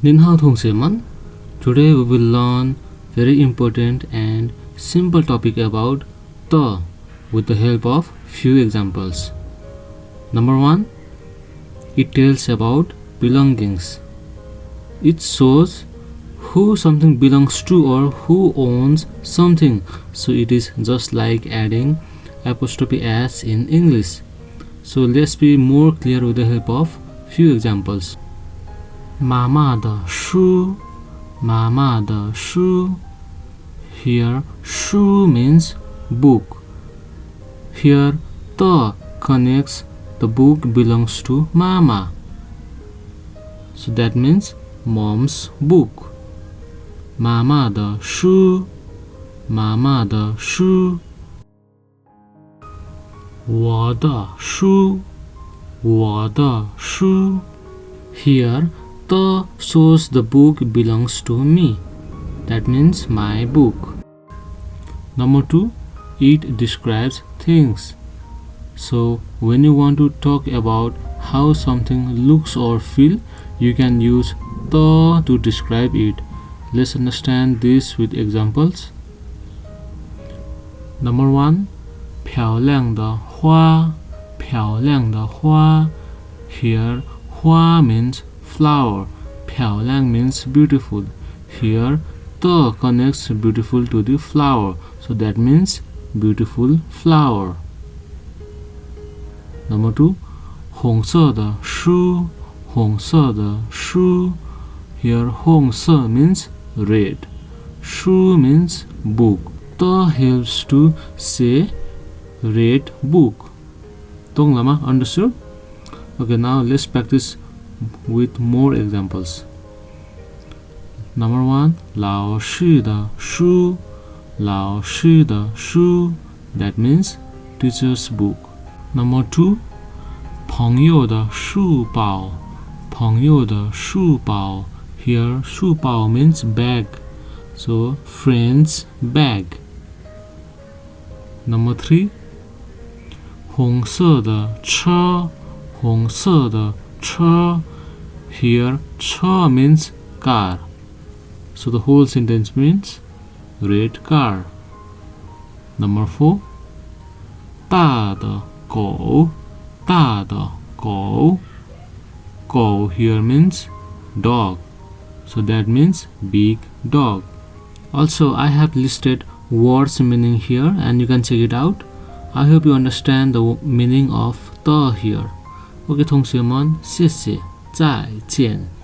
Nin hao thongse man. Today we will learn very important and simple topic about the with the help of few examples. Number 1, it tells about belongings. It shows who something belongs to or who owns something. So it is just like adding apostrophe s in English. So let's be more clear with the help of few examples. 妈妈的书，妈妈的书。Here, 书 means book. Here, the connects the book belongs to mama. So that means mom's book. 妈妈的书，妈妈的书。我的书，我的书。Here, the shows the book belongs to me. That means my book. Number 2, it describes things. So when you want to talk about how something looks or feel, you can use the to describe it. Let's understand this with examples. Number 1, 漂亮的花，漂亮的花。Here, 花 means flower. 漂亮 means beautiful. Here, the connects beautiful to the flower. So that means beautiful flower. Number 2, 红色的书，红色的书。Here, 红色 means red. 书 means book. The helps to say red book. Tong lama, understood? Okay, now let's practice with more examples. Number 1, 老师的书，老师的书。That means teacher's book. Number 2, 朋友的书包，朋友的书包。Here, 书包 means bag. So, friend's bag. Number 3, 红色的车，红色的车。Here, 车 means car. So the whole sentence means red car. Number 4, 大的狗，大的狗。狗 here means dog. So that means big dog. Also, I have listed words meaning here and you can check it out. I hope you understand the meaning of the here. Okay, 同学们，谢谢，再见。